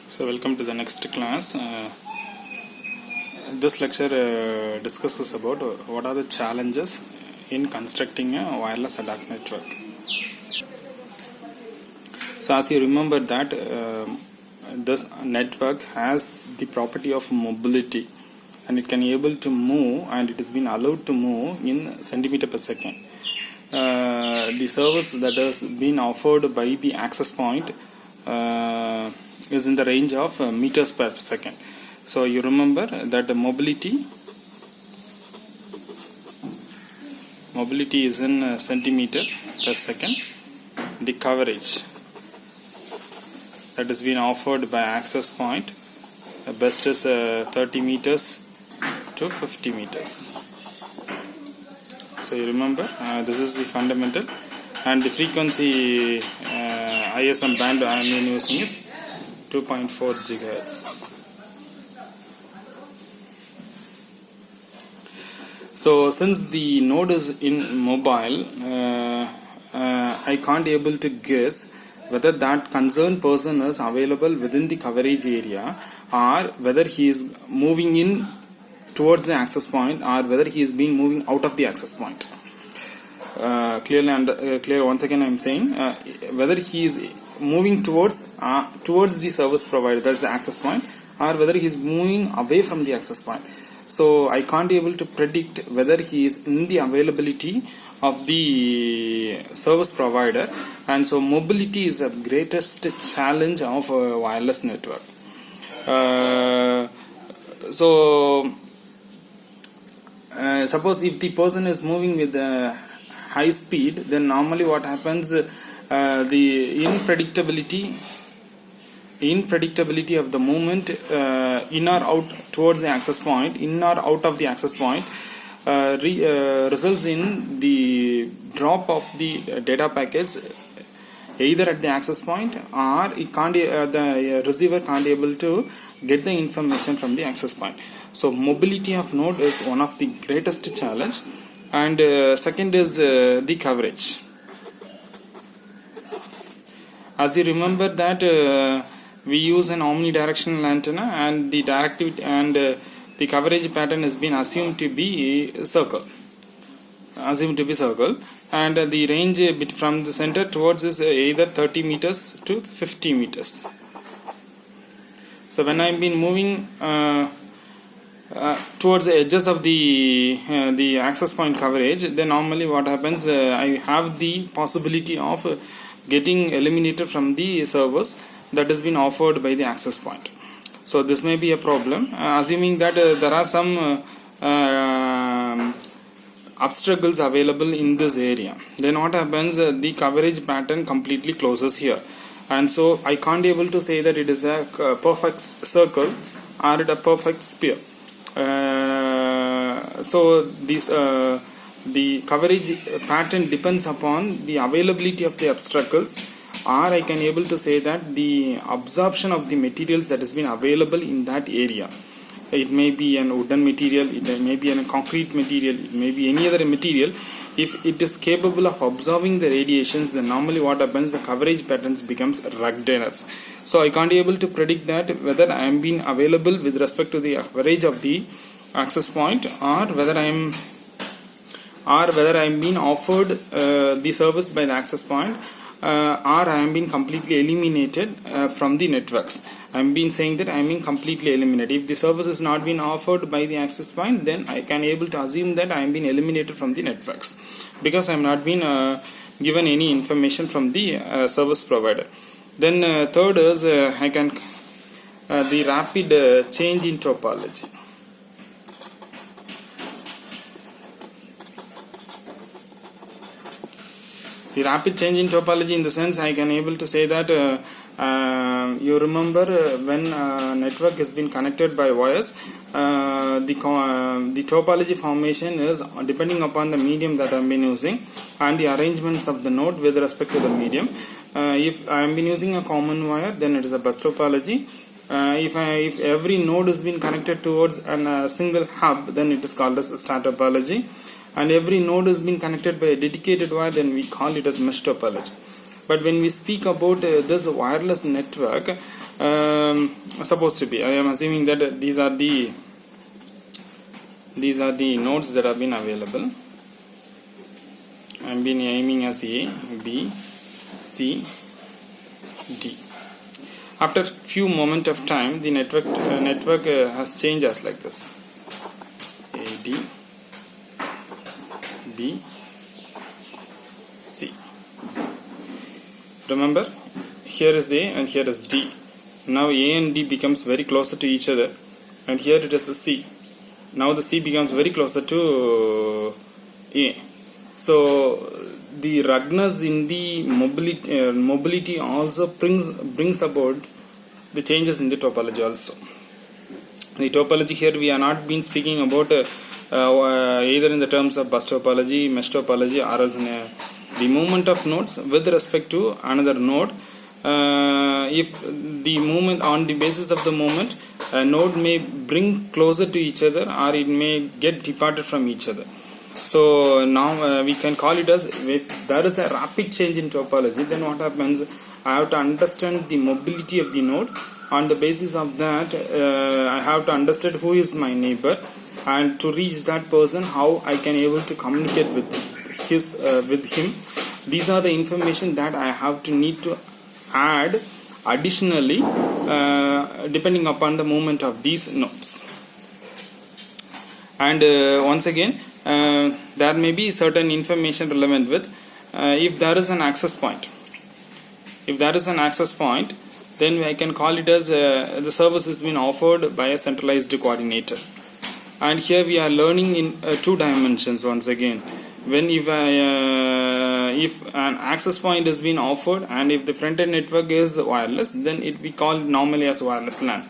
So welcome to the next class. This lecture discusses about what are the challenges in constructing a wireless ADAC network. So as you remember that this network has the property of mobility, and it can be able to move, and it has been allowed to move in centimeter per second. The service that has been offered by the access point is in the range of meters per second. So you remember that the mobility is in centimeter per second. The coverage that has been offered by access point, the best is 30 meters to 50 meters. So you remember this is the fundamental, and the frequency ISM band I am using is 2.4 gigahertz. So since the node is in mobile, I can't able to guess whether that concerned person is available within the coverage area, or whether he is moving in towards the access point, or whether he is being moving out of the access point. Clear. Once again, I am saying whether he is moving towards the service provider, that's the access point, or whether he is moving away from the access point. So I can't be able to predict whether he is in the availability of the service provider, and so mobility is the greatest challenge of a wireless network. Suppose if the person is moving with high speed, then normally what happens, the unpredictability of the movement in or out towards the access point, in or out of the access point, results in the drop of the data packets either at the access point, or it can't, the receiver can't be able to get the information from the access point. So mobility of node is one of the greatest challenge, and second is the coverage. As you remember that we use an omnidirectional antenna, and the directivity and the coverage pattern has been assumed to be circle, and the range from the center towards is either 30 meters to 50 meters. So when I am been moving towards the edges of the access point coverage, then normally what happens, I have the possibility of getting eliminated from the service that has been offered by the access point. So this may be a problem, assuming that there are some obstacles available in this area. Then what happens, the coverage pattern completely closes here, and so I can't be able to say that it is a perfect circle or a perfect sphere. So this the coverage pattern depends upon the availability of the obstacles, or I can able to say that the absorption of the materials that has been available in that area. It may be an wooden material, it may be a concrete material, it may be any other material. If it is capable of absorbing the radiations, then normally what happens, the coverage patterns becomes rugged enough. So I can't be able to predict that whether I am being available with respect to the coverage of the access point, or whether I am being offered the service by the access point, or I am being completely eliminated from the networks. I am being saying that I am being completely eliminated. If the service is not being offered by the access point, then I can able to assume that I am being eliminated from the networks, because I am not being given any information from the service provider. Then third is I can the rapid change in topology. The rapid change in topology, in the sense I can able to say that you remember when network has been connected by wires, the topology formation is depending upon the medium that I have been using and the arrangements of the node with respect to the medium. If I am been using a common wire, then it is a bus topology. If every node has been connected towards a single hub, then it is called as star topology. And every node has been connected by a dedicated wire, then we call it as mesh topology. But when we speak about this wireless network, supposed to be. I am assuming that these are the nodes that have been available. I am been aiming as A, B, C, D. After few moment of time, the network has changed as like this: A, D, B, C. Remember, here is A and here is D. Now A and D becomes very closer to each other, and here it is a C. Now the C becomes very closer to A. So the ruggedness in the mobility also brings about the changes in the topology also. The topology here we are not been speaking about either in the terms of bus topology, mesh topology, or else the movement of nodes with respect to another node. If the movement on the basis of the moment, a node may bring closer to each other or it may get departed from each other. So now we can call it as, if there is a rapid change in topology, then what happens? I have to understand the mobility of the node. On the basis of that, I have to understand who is my neighbor, and to reach that person, how I can able to communicate with him. These are the information that I have to need to add additionally depending upon the movement of these nodes. And once again, there may be certain information relevant with if there is an access point. If there is an access point, then I can call it as the service is being offered by a centralized coordinator. And here we are learning in 2 dimensions once again. When if an access point is being offered and if the front-end network is wireless, then it we call it normally as wireless LAN.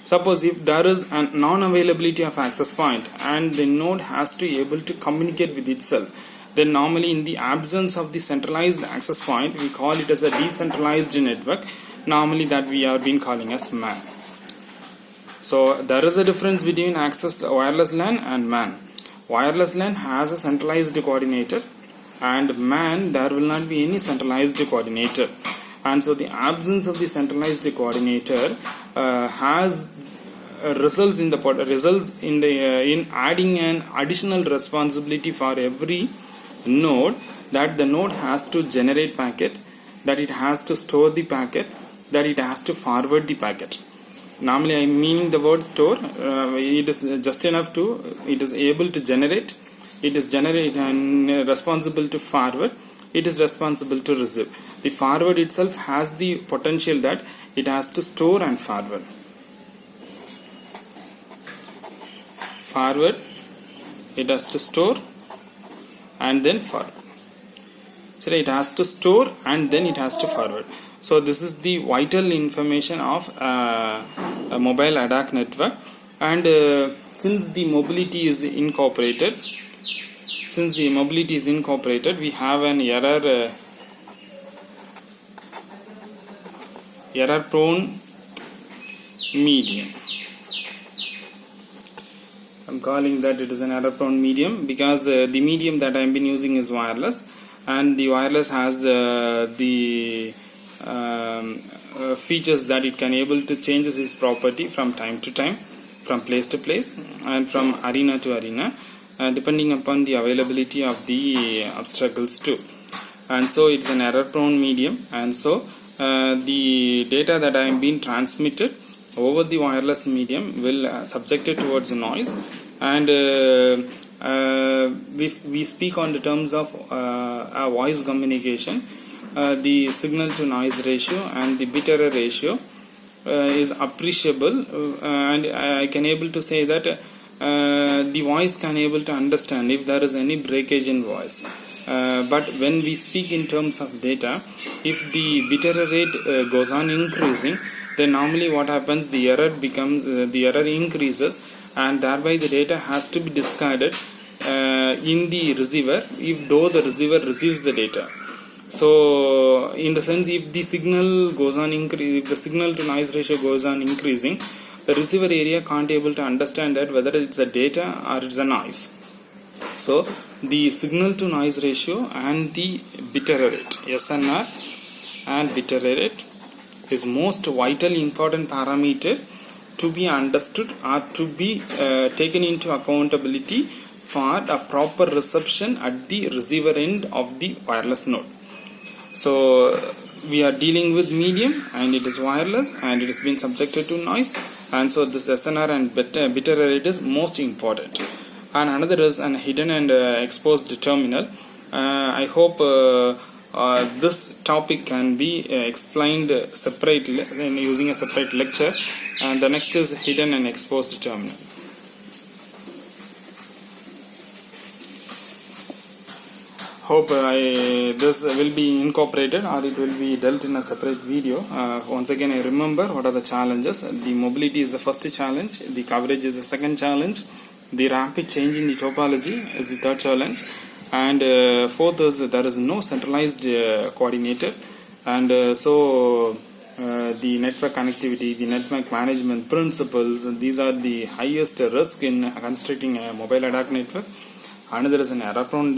Suppose if there is a non-availability of access point and the node has to be able to communicate with itself, then normally in the absence of the centralized access point, we call it as a decentralized network, normally that we are being calling as MAN. So there is a difference between access wireless LAN and MAN. Wireless LAN has a centralized coordinator, and MAN there will not be any centralized coordinator. And so the absence of the centralized coordinator results in adding an additional responsibility for every node, that the node has to generate packet, that it has to store the packet, that it has to forward the packet. Normally I am meaning the word store. It is just enough to, it is able to generate, it is responsible to forward, it is responsible to receive. The forward itself has the potential that it has to store and forward. Forward, it has to store and then forward. So it has to store and then it has to forward. So this is the vital information of a mobile ADAC network. And since the mobility is incorporated, we have an error prone medium. I'm calling that it is an error prone medium because the medium that I have been using is wireless, and the wireless has the features that it can able to changes its property from time to time, from place to place, and from arena to arena, depending upon the availability of the obstacles too. And so it's an error prone medium, and so the data that I am being transmitted over the wireless medium will subjected towards noise. And we speak on the terms of a voice communication, the signal to noise ratio and the bit error ratio is appreciable, and I can able to say that the voice can able to understand if there is any breakage in voice. But when we speak in terms of data, if the bit error rate goes on increasing, then normally what happens, the error increases, and thereby the data has to be discarded in the receiver, though the receiver receives the data. So in the sense, if the signal goes on increase, if the signal to noise ratio goes on increasing, the receiver area can't able to understand that whether it's a data or it's a noise. So the signal to noise ratio and the bit error rate, SNR and bit error rate, is most vital important parameter to be understood or to be taken into accountability for a proper reception at the receiver end of the wireless node. So we are dealing with medium and it is wireless and it has been subjected to noise, and so this SNR and bit error is most important. And another is an hidden and exposed terminal. I hope this topic can be explained separately using a separate lecture. And the next is hidden and exposed terminal. Hope this will be incorporated or it will be dealt in a separate video. Once again, I remember what are the challenges. The mobility is the first challenge, the coverage is the second challenge, the rapid change in the topology is the third challenge, and fourth is there is no centralized coordinator, and so the network connectivity, the network management principles, these are the highest risk in constructing a mobile ad hoc network. Another is an error-prone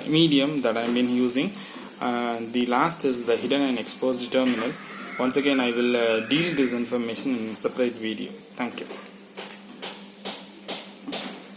medium that I have been using. The last is the hidden and exposed terminal. Once again, I will deal this information in a separate video. Thank you.